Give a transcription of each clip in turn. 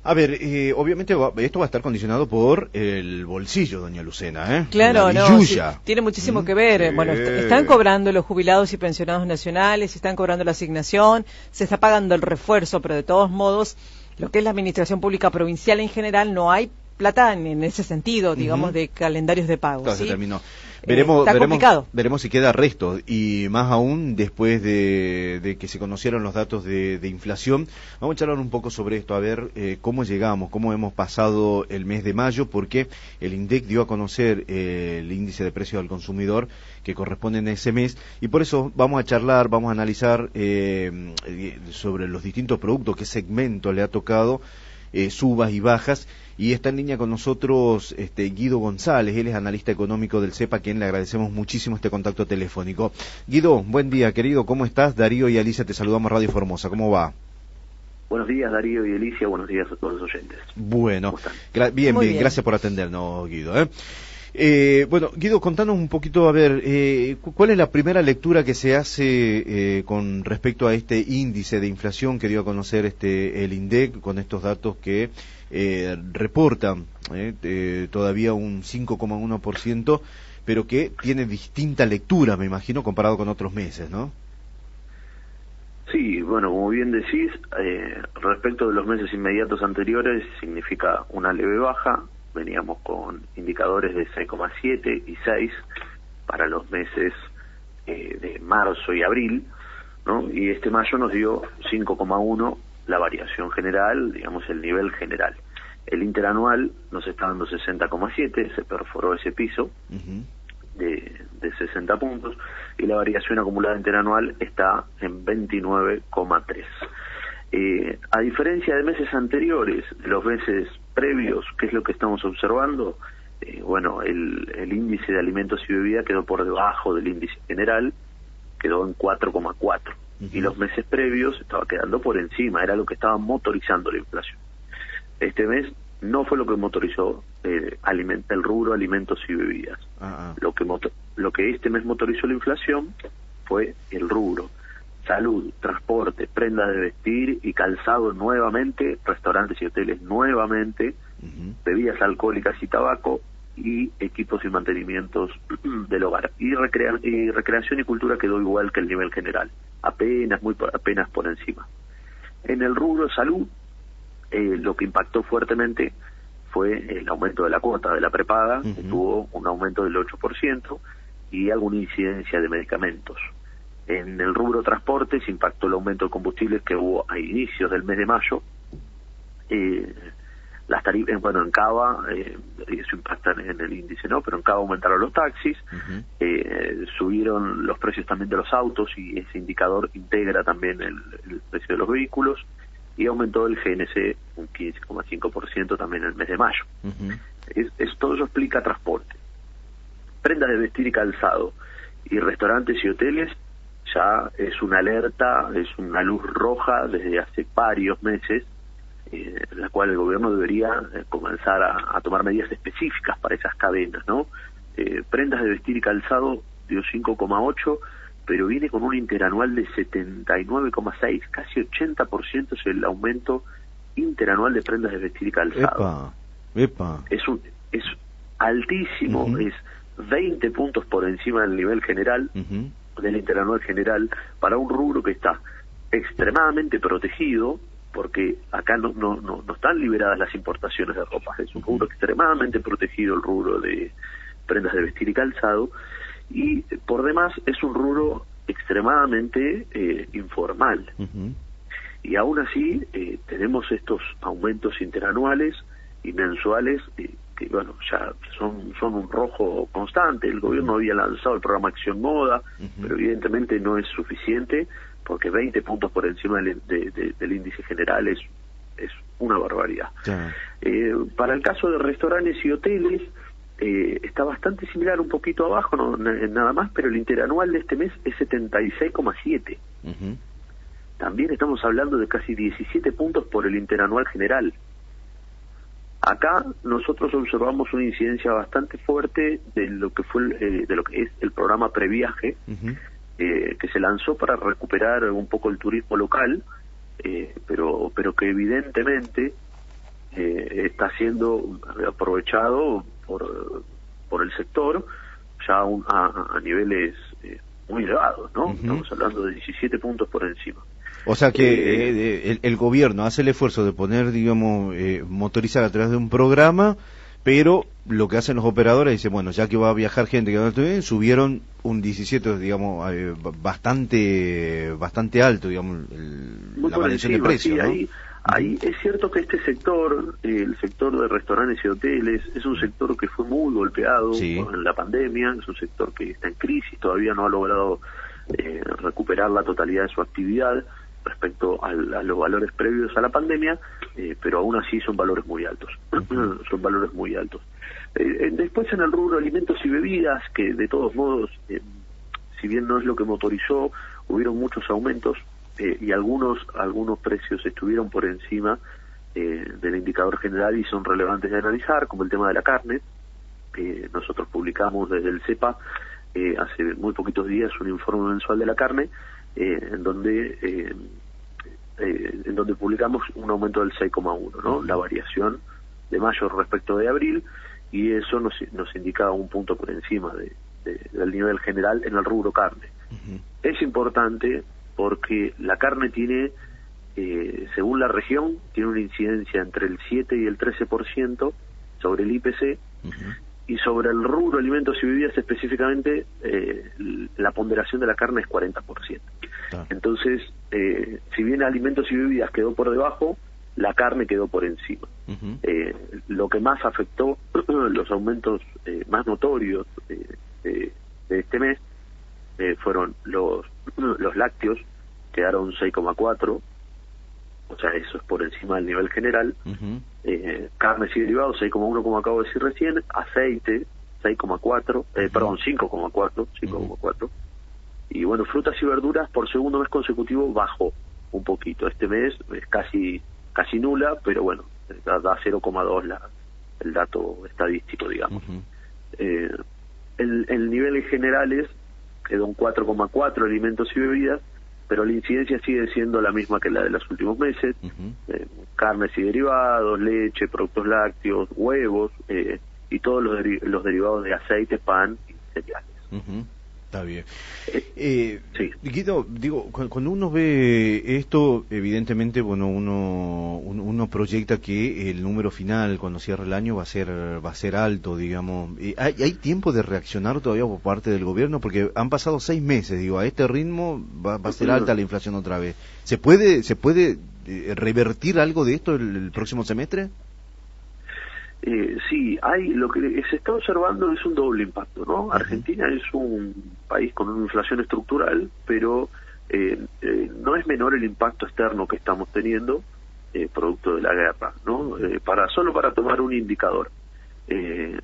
A ver, obviamente esto va a estar condicionado por el bolsillo, doña Lucena, ¿eh? Claro, no, sí, tiene muchísimo que ver. Sí. Bueno, están cobrando los jubilados y pensionados nacionales, están cobrando la asignación, se está pagando el refuerzo, pero de todos modos, lo que es la administración pública provincial en general, no hay plata en ese sentido, digamos, de calendarios de pago. Claro, ¿sí? se terminó. Veremos si queda resto, y más aún después de que se conocieron los datos de inflación. Vamos a charlar un poco sobre esto, a ver cómo llegamos, cómo hemos pasado el mes de mayo, porque el INDEC dio a conocer el índice de precios al consumidor que corresponde en ese mes, y por eso vamos a charlar, vamos a analizar sobre los distintos productos, qué segmento le ha tocado, subas y bajas. Y está en línea con nosotros Guido González, él es analista económico del CEPA, a quien le agradecemos muchísimo este contacto telefónico. Guido, buen día, querido, ¿cómo estás? Darío y Alicia, te saludamos, Radio Formosa, ¿cómo va? Buenos días, Darío y Alicia, buenos días a todos los oyentes. Bueno, bien, gracias por atendernos, Guido. Bueno, Guido, contanos un poquito, a ver, ¿cuál es la primera lectura que se hace con respecto a este índice de inflación que dio a conocer el INDEC, con estos datos que reportan todavía un 5,1%, pero que tiene distinta lectura, me imagino, comparado con otros meses, ¿no? Sí, bueno, como bien decís, respecto de los meses inmediatos anteriores, significa una leve baja. Veníamos con indicadores de 6,7 y 6 para los meses de marzo y abril, ¿no? Y este mayo nos dio 5,1 la variación general, digamos el nivel general. El interanual nos está dando 60,7, se perforó ese piso de 60 puntos, y la variación acumulada interanual está en 29,3. A diferencia de meses anteriores, los meses previos, ¿qué es lo que estamos observando? Bueno, el índice de alimentos y bebida quedó por debajo del índice general, quedó en 4,4. Y los meses previos estaba quedando por encima, era lo que estaba motorizando la inflación. Este mes no fue lo que motorizó el rubro alimentos y bebidas. Lo que este mes motorizó la inflación fue el rubro salud, transporte, prendas de vestir y calzado nuevamente, restaurantes y hoteles nuevamente, bebidas alcohólicas y tabaco, y equipos y mantenimientos del hogar. Y recreación y cultura quedó igual que el nivel general, apenas por encima. En el rubro salud, lo que impactó fuertemente fue el aumento de la cuota de la prepaga, que tuvo un aumento del 8%, y alguna incidencia de medicamentos. En el rubro transporte se impactó el aumento de combustibles que hubo a inicios del mes de mayo. Las tarifas, bueno, en Cava, eso impacta en el índice, ¿no? Pero en Cava aumentaron los taxis, subieron los precios también de los autos, y ese indicador integra también el precio de los vehículos, y aumentó el GNC un 15,5% también en el mes de mayo. Todo eso explica transporte. Prendas de vestir y calzado, y restaurantes y hoteles, ya es una alerta, es una luz roja desde hace varios meses, en la cual el gobierno debería comenzar a tomar medidas específicas para esas cadenas, ¿no? Prendas de vestir y calzado dio 5,8, pero viene con un interanual de 79,6, casi 80% es el aumento interanual de prendas de vestir y calzado. Es altísimo, es 20 puntos por encima del nivel general, del interanual general, para un rubro que está extremadamente protegido, porque acá no están liberadas las importaciones de ropa, es un rubro extremadamente protegido, el rubro de prendas de vestir y calzado, y por demás es un rubro extremadamente informal. Y aún así tenemos estos aumentos interanuales y mensuales que bueno, ya son un rojo constante. El gobierno había lanzado el programa Acción Moda, pero evidentemente no es suficiente, porque 20 puntos por encima del índice general es una barbaridad. Para el caso de restaurantes y hoteles, está bastante similar, un poquito abajo, nada más, pero el interanual de este mes es 76,7. También estamos hablando de casi 17 puntos por el interanual general. Acá nosotros observamos una incidencia bastante fuerte de lo que es el programa Previaje, que se lanzó para recuperar un poco el turismo local, pero que evidentemente está siendo aprovechado por el sector ya a niveles muy elevados, ¿no? Estamos hablando de 17 puntos por encima. O sea que el gobierno hace el esfuerzo de poner, digamos, motorizar a través de un programa, pero lo que hacen los operadores dicen, bueno, ya que va a viajar gente que no está bien, subieron un 17, digamos, bastante alto, digamos, la variación de precios, sí, ¿no? Ahí es cierto que este sector, el sector de restaurantes y hoteles, es un sector que fue muy golpeado en la pandemia, es un sector que está en crisis, todavía no ha logrado recuperar la totalidad de su actividad respecto a los valores previos a la pandemia, pero aún así son valores muy altos, son valores muy altos. Después en el rubro alimentos y bebidas, que de todos modos, si bien no es lo que motorizó, hubieron muchos aumentos, y algunos precios estuvieron por encima del indicador general y son relevantes de analizar, como el tema de la carne. Nosotros publicamos desde el CEPA hace muy poquitos días un informe mensual de la carne, en donde publicamos un aumento del 6,1, ¿no? La variación de mayo respecto de abril, y eso nos indica un punto por encima del nivel general en el rubro carne. Es importante porque la carne tiene, según la región, tiene una incidencia entre el 7 y el 13% sobre el IPC, y sobre el rubro alimentos y bebidas específicamente, la ponderación de la carne es 40%. Entonces, si bien alimentos y bebidas quedó por debajo, la carne quedó por encima. Lo que más afectó, los aumentos más notorios de este mes, fueron los lácteos, quedaron 6,4, o sea, eso es por encima del nivel general. Carnes y derivados 6,1, como acabo de decir recién. Aceite 6,4, perdón, 5,4. Y bueno, frutas y verduras por segundo mes consecutivo bajó un poquito. Este mes es casi nula, pero bueno, da 0,2 el dato estadístico, digamos. El nivel en generales quedó un 4,4 alimentos y bebidas, pero la incidencia sigue siendo la misma que la de los últimos meses. Carnes y derivados, leche, productos lácteos, huevos, y todos los derivados de aceite, pan y cereales. Está bien. Sí. Guido, digo, cuando uno ve esto, evidentemente, bueno, uno proyecta que el número final, cuando cierre el año, va a ser alto, digamos. ¿Hay tiempo de reaccionar todavía por parte del gobierno? Porque han pasado 6 meses, digo, a este ritmo va a ser alta la inflación otra vez. ¿Se puede revertir algo de esto el próximo semestre? Sí, lo que se está observando es un doble impacto, ¿no? Argentina es un país con una inflación estructural, pero no es menor el impacto externo que estamos teniendo, producto de la guerra, ¿no? Solo para tomar un indicador,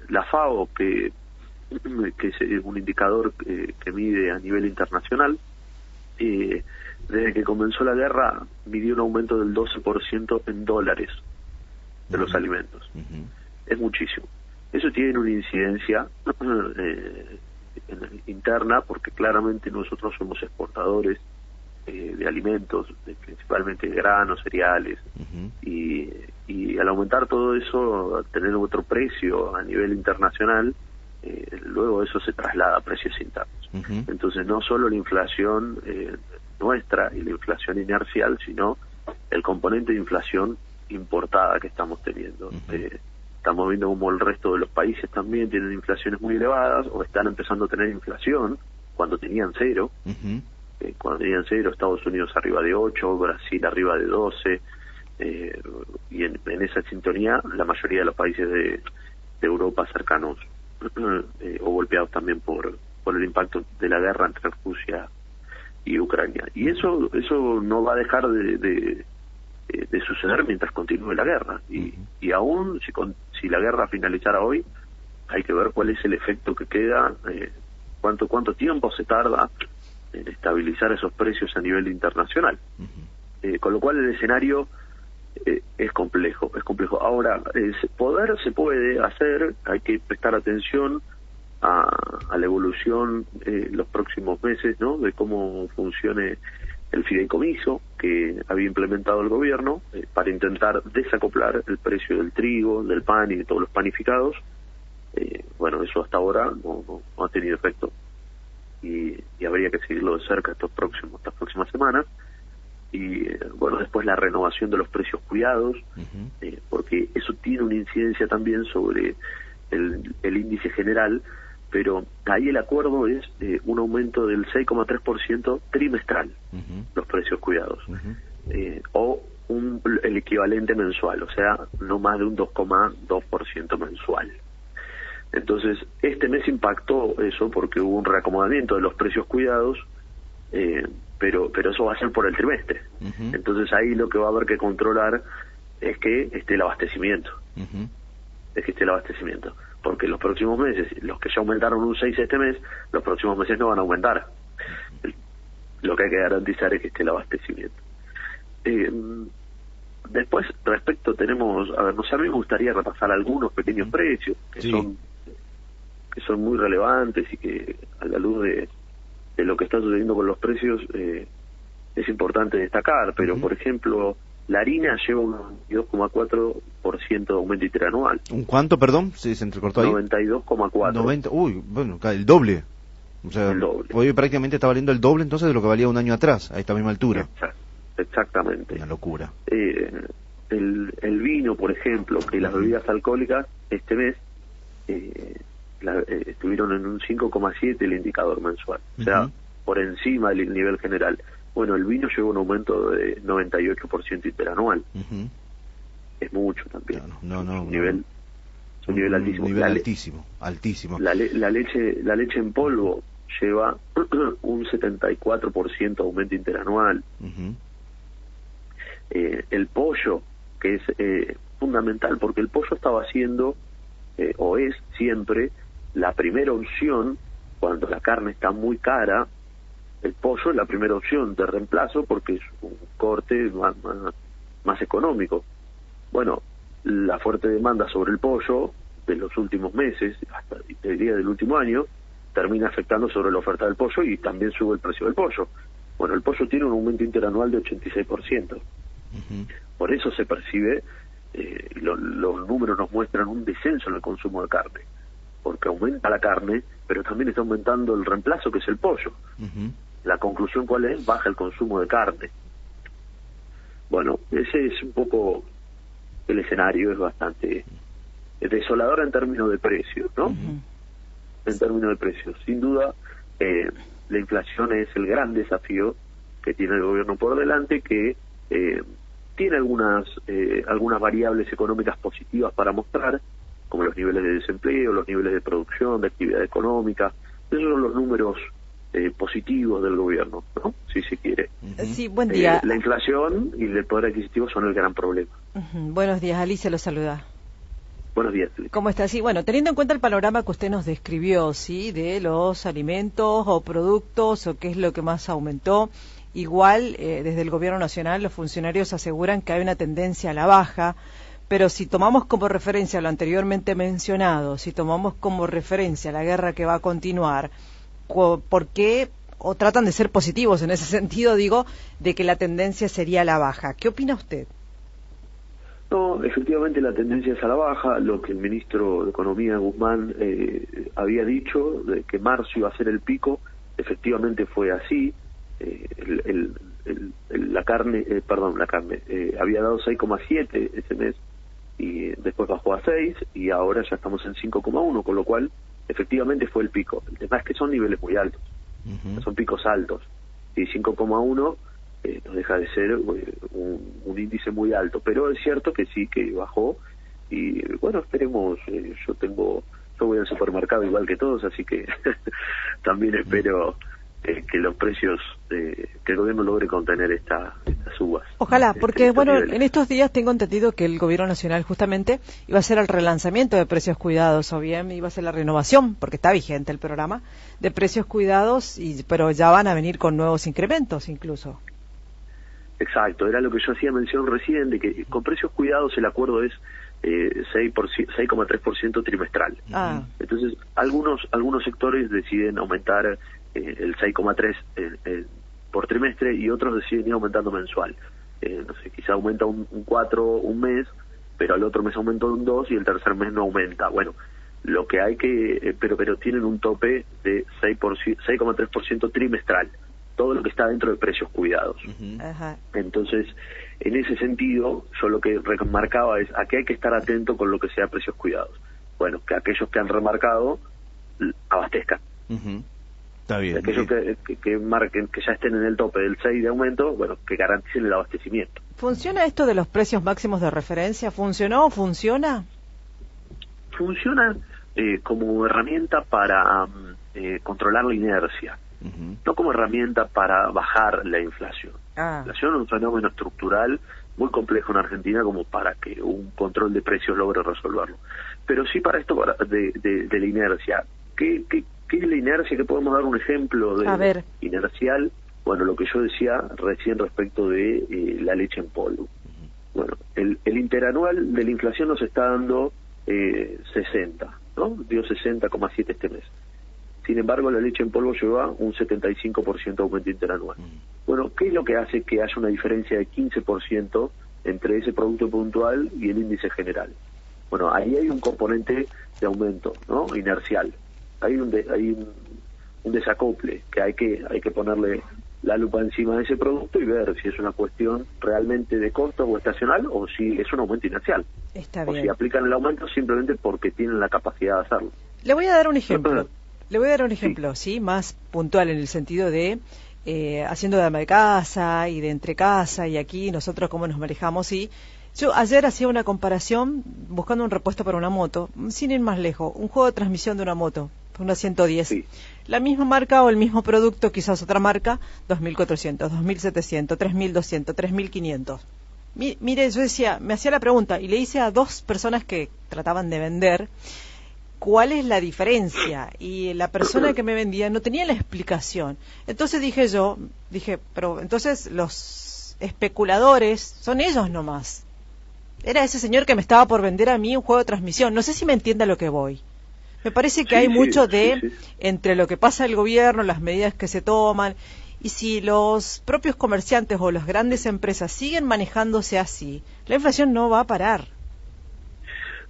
la FAO, que es un indicador que mide a nivel internacional, desde que comenzó la guerra midió un aumento del 12% en dólares de los alimentos. Es muchísimo. Eso tiene una incidencia interna, porque claramente nosotros somos exportadores de alimentos, principalmente granos, cereales, y al aumentar todo eso, al tener otro precio a nivel internacional, luego eso se traslada a precios internos. Entonces no solo la inflación nuestra y la inflación inercial, sino el componente de inflación importada que estamos teniendo. Estamos viendo como el resto de los países también tienen inflaciones muy elevadas, o están empezando a tener inflación cuando tenían cero. Cuando tenían cero, Estados Unidos arriba de 8, Brasil arriba de 12, y en esa sintonía la mayoría de los países de Europa cercanos, o golpeados también por el impacto de la guerra entre Rusia y Ucrania. Y eso no va a dejar de suceder mientras continúe la guerra, y aún si la guerra finalizara hoy, hay que ver cuál es el efecto que queda, cuánto tiempo se tarda en estabilizar esos precios a nivel internacional. Con lo cual el escenario es complejo. Ahora, se puede hacer, hay que prestar atención a la evolución los próximos meses, ¿no? De cómo funcione el fideicomiso, que había implementado el gobierno para intentar desacoplar el precio del trigo, del pan y de todos los panificados. Bueno, eso hasta ahora no ha tenido efecto y habría que seguirlo de cerca estas próximas semanas. Y bueno, después la renovación de los precios cuidados, porque eso tiene una incidencia también sobre el índice general, pero ahí el acuerdo es un aumento del 6,3% trimestral, los precios cuidados, o el equivalente mensual, o sea, no más de un 2,2% mensual. Entonces, este mes impactó eso porque hubo un reacomodamiento de los precios cuidados, pero eso va a ser por el trimestre. Entonces ahí lo que va a haber que controlar es que esté el abastecimiento. Porque los próximos meses, los que ya aumentaron un 6 este mes, los próximos meses no van a aumentar. Lo que hay que garantizar es que esté el abastecimiento. Después, tenemos, a ver, no sé, a mí me gustaría repasar algunos pequeños precios que son muy relevantes y que a la luz de lo que está sucediendo con los precios es importante destacar, pero por ejemplo, la harina lleva un 92,4% de aumento interanual. ¿Un cuánto, perdón? Se entrecortó ahí. 92,4. Uy, bueno, el doble. O sea, el doble. Hoy prácticamente está valiendo el doble entonces de lo que valía un año atrás, a esta misma altura. Exactamente. Una locura. El vino, por ejemplo, que las bebidas alcohólicas este mes estuvieron en un 5,7 el indicador mensual, o sea, por encima del nivel general. Bueno, el vino lleva un aumento de 98% interanual. Es mucho también. Un nivel altísimo. Altísimo. La leche en polvo lleva un 74% aumento interanual. El pollo, que es fundamental, porque el pollo estaba siendo, o es siempre, la primera opción cuando la carne está muy cara. El pollo es la primera opción de reemplazo porque es un corte más económico. Bueno, la fuerte demanda sobre el pollo de los últimos meses, hasta el día del último año, termina afectando sobre la oferta del pollo y también sube el precio del pollo. Bueno, el pollo tiene un aumento interanual de 86%. Por eso se percibe, los números nos muestran un descenso en el consumo de carne, porque aumenta la carne, pero también está aumentando el reemplazo, que es el pollo. La conclusión, ¿cuál es? Baja el consumo de carne. Bueno, ese es un poco el escenario, es bastante desolador en términos de precios, ¿no? En términos de precios. Sin duda, la inflación es el gran desafío que tiene el gobierno por delante, que tiene algunas variables económicas positivas para mostrar, como los niveles de desempleo, los niveles de producción, de actividad económica. Esos son los números positivos del gobierno, ¿no? Si se quiere. Sí, buen día. La inflación y el poder adquisitivo son el gran problema. Buenos días, Alicia lo saluda. Buenos días. ¿Cómo está? Sí, bueno, teniendo en cuenta el panorama que usted nos describió, ¿sí? De los alimentos o productos o qué es lo que más aumentó, igual desde el gobierno nacional los funcionarios aseguran que hay una tendencia a la baja, pero si tomamos como referencia lo anteriormente mencionado, si tomamos como referencia la guerra que va a continuar, ¿por qué o tratan de ser positivos en ese sentido, digo, de que la tendencia sería a la baja? ¿Qué opina usted? No, efectivamente la tendencia es a la baja. Lo que el ministro de Economía, Guzmán, había dicho, de que marzo iba a ser el pico, efectivamente fue así. La carne había dado 6,7 ese mes y después bajó a 6 y ahora ya estamos en 5,1, con lo cual efectivamente fue el pico. El tema es que son niveles muy altos, son picos altos, y 5,1 no deja de ser un índice muy alto, pero es cierto que sí, que bajó, y bueno, esperemos. Yo voy al supermercado igual que todos, así que también espero que los precios, que el gobierno logre contener estas subas. Ojalá, porque bueno, en estos días tengo entendido que el gobierno nacional justamente iba a hacer el relanzamiento de precios cuidados, o bien iba a hacer la renovación, porque está vigente el programa, de precios cuidados, pero ya van a venir con nuevos incrementos incluso. Exacto, era lo que yo hacía mención recién, de que con precios cuidados el acuerdo es 6,3% trimestral. Entonces, algunos sectores deciden aumentar el 6,3% por trimestre y otros deciden ir aumentando mensual. No sé, quizá aumenta un 4 un mes, pero al otro mes aumenta un 2 y el tercer mes no aumenta. Bueno, lo que hay que, pero tienen un tope de 6,3% trimestral, todo lo que está dentro de precios cuidados. Ajá. Entonces, en ese sentido, yo lo que remarcaba es a qué hay que estar atento con lo que sea precios cuidados. Bueno, que aquellos que han remarcado abastezcan. Está bien. Aquellos que marquen, que ya estén en el tope del 6 de aumento, bueno, que garanticen el abastecimiento. ¿Funciona esto de los precios máximos de referencia? ¿Funcionó o funciona? Funciona como herramienta para controlar la inercia, no como herramienta para bajar la inflación. La inflación es un fenómeno estructural muy complejo en Argentina como para que un control de precios logre resolverlo. Pero sí para esto de la inercia. ¿Qué es la inercia? ¿Qué podemos dar un ejemplo de inercial? Bueno, lo que yo decía recién respecto de la leche en polvo. Bueno, el interanual de la inflación nos está dando 60, ¿no? Dio 60,7 este mes. Sin embargo, la leche en polvo lleva un 75% de aumento interanual. Bueno, ¿qué es lo que hace que haya una diferencia de 15% entre ese producto puntual y el índice general? Bueno, ahí hay un componente de aumento, ¿no? Inercial. Hay un desacople que hay que ponerle la lupa encima de ese producto y ver si es una cuestión realmente de costo o estacional o si es un aumento inercial. Está bien. O si bien. aplican el aumento simplemente porque tienen la capacidad de hacerlo. Le voy a dar un ejemplo. Sí, más puntual en el sentido de haciendo de ama de casa y de entre casa y aquí nosotros cómo nos manejamos. Y yo ayer hacía una comparación buscando un repuesto para una moto, sin ir más lejos, un juego de transmisión de una moto, una 110. Sí. La misma marca o el mismo producto, quizás otra marca, 2.400, 2.700, 3.200, 3.500. Mire, yo decía, me hacía la pregunta y le hice a 2 personas que trataban de vender cuál es la diferencia, y la persona que me vendía no tenía la explicación. Entonces dije, pero entonces los especuladores son ellos nomás. Era ese señor que me estaba por vender a mí un juego de transmisión. No sé si me entiende a lo que voy. Me parece que hay mucho entre lo que pasa el gobierno, las medidas que se toman, y si los propios comerciantes o las grandes empresas siguen manejándose así, la inflación no va a parar.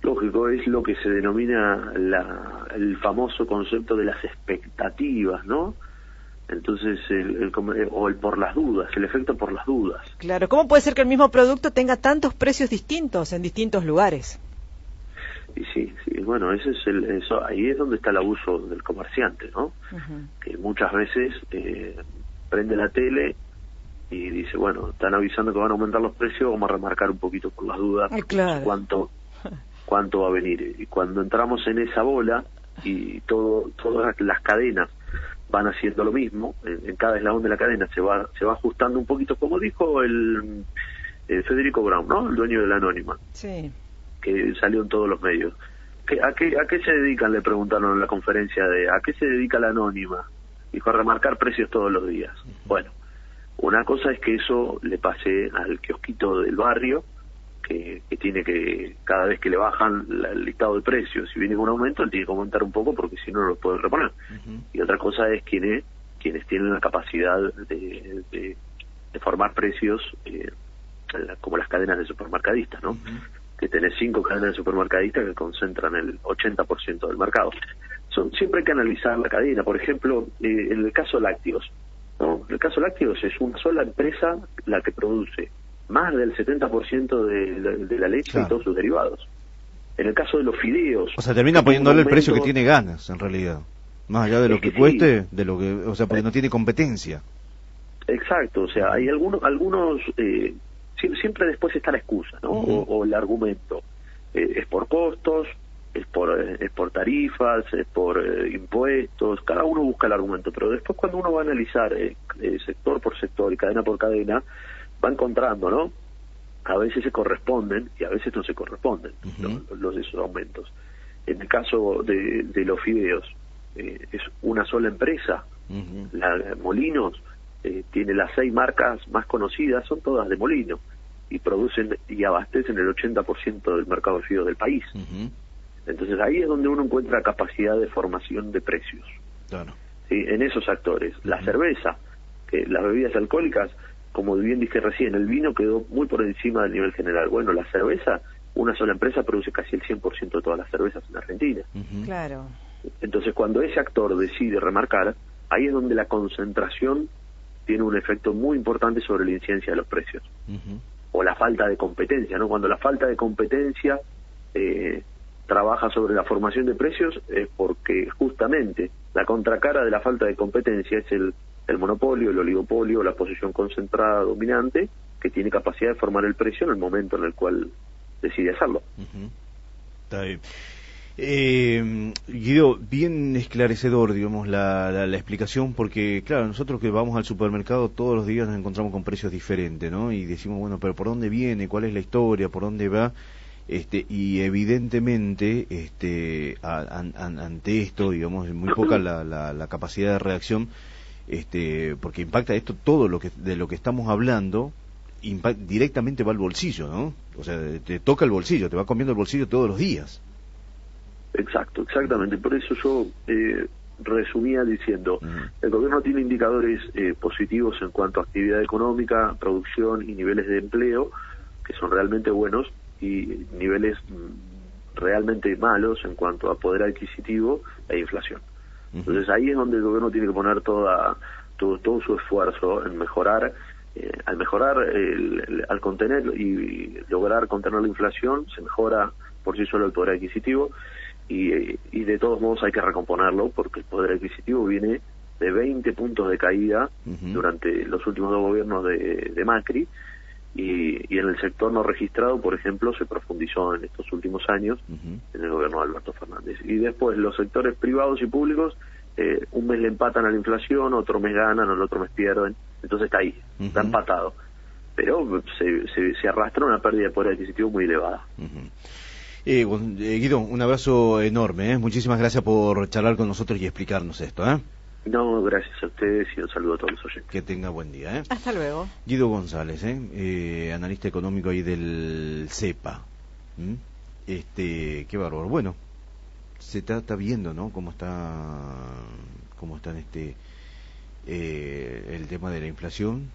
Lógico, es lo que se denomina el famoso concepto de las expectativas, ¿no? Entonces, el por las dudas, el efecto por las dudas. Claro, ¿cómo puede ser que el mismo producto tenga tantos precios distintos en distintos lugares? Y sí, bueno, eso ahí es donde está el abuso del comerciante, ¿no? Que muchas veces prende la tele y dice, bueno, están avisando que van a aumentar los precios, vamos a remarcar un poquito por las dudas cuánto va a venir. Y cuando entramos en esa bola y todas las cadenas van haciendo lo mismo, en cada eslabón de la cadena se va ajustando un poquito, como dijo el Federico Brown, ¿no? El dueño de la Anónima. Sí. Que salió en todos los medios. ¿A qué se dedican? Le preguntaron en la conferencia ¿a qué se dedica la Anónima? Dijo, a remarcar precios todos los días. Bueno, una cosa es que eso le pase al kiosquito del barrio, que tiene que, cada vez que le bajan el listado de precios, si viene con un aumento, él tiene que aumentar un poco porque si no, no lo puede reponer. Y otra cosa es quienes tienen la capacidad de formar precios, como las cadenas de supermercadistas, ¿no? Que tenés 5 cadenas de supermercadistas que concentran el 80% del mercado. Siempre hay que analizar la cadena. Por ejemplo, en el caso lácteos, ¿no? El caso lácteos es una sola empresa la que produce más del 70% de la leche y todos sus derivados. En el caso de los fideos... O sea, termina poniéndole el precio que tiene ganas, en realidad. Más allá de lo que cueste, de lo que, o sea, porque no tiene competencia. Exacto, o sea, hay algunos siempre después está la excusa, ¿no? O el argumento. Es por costos, es por tarifas, es por impuestos, cada uno busca el argumento, pero después cuando uno va a analizar sector por sector y cadena por cadena, va encontrando, ¿no? A veces se corresponden y a veces no se corresponden esos aumentos. En el caso de los fideos, es una sola empresa, la Molinos, tiene las 6 marcas más conocidas, son todas de Molino, y producen y abastecen el 80% del mercado de fideos del país. Entonces ahí es donde uno encuentra capacidad de formación de precios. Claro. ¿Sí? En esos actores. La cerveza, que las bebidas alcohólicas, como bien dije recién, el vino quedó muy por encima del nivel general. Bueno, la cerveza, una sola empresa produce casi el 100% de todas las cervezas en Argentina. Claro. Entonces, cuando ese actor decide remarcar, ahí es donde la concentración tiene un efecto muy importante sobre la incidencia de los precios. O la falta de competencia, ¿no? Cuando la falta de competencia trabaja sobre la formación de precios, es porque justamente la contracara de la falta de competencia es el monopolio, el oligopolio, la posición concentrada dominante, que tiene capacidad de formar el precio en el momento en el cual decide hacerlo. Está bien. Guido, bien esclarecedor, digamos, la explicación, porque claro, nosotros que vamos al supermercado todos los días nos encontramos con precios diferentes, ¿no? Y decimos, bueno, pero ¿por dónde viene? ¿Cuál es la historia? ¿Por dónde va? Y evidentemente, ante esto, digamos, es muy poca la capacidad de reacción, porque impacta esto todo de lo que estamos hablando, directamente va al bolsillo, ¿no? O sea, te toca el bolsillo, te va comiendo el bolsillo todos los días. Exacto, exactamente. Por eso yo resumía diciendo, el gobierno tiene indicadores positivos en cuanto a actividad económica, producción y niveles de empleo, que son realmente buenos, y niveles realmente malos en cuanto a poder adquisitivo e inflación. Entonces ahí es donde el gobierno tiene que poner todo su esfuerzo en mejorar, al contener y lograr contener la inflación, se mejora por sí solo el poder adquisitivo, y de todos modos hay que recomponerlo, porque el poder adquisitivo viene de 20 puntos de caída durante los últimos 2 gobiernos de Macri, y en el sector no registrado, por ejemplo, se profundizó en estos últimos años en el gobierno de Alberto Fernández. Y después los sectores privados y públicos, un mes le empatan a la inflación, otro mes ganan, el otro mes pierden, entonces está ahí, está empatado. Pero se arrastra una pérdida de poder adquisitivo muy elevada. Guido, un abrazo enorme, ¿eh? Muchísimas gracias por charlar con nosotros y explicarnos esto, ¿eh? No, gracias a ustedes y un saludo a todos los oyentes. Que tenga buen día, ¿eh? Hasta luego. Guido González, analista económico ahí del CEPA. Qué bárbaro. Bueno, se está viendo, ¿no? Cómo está el tema de la inflación.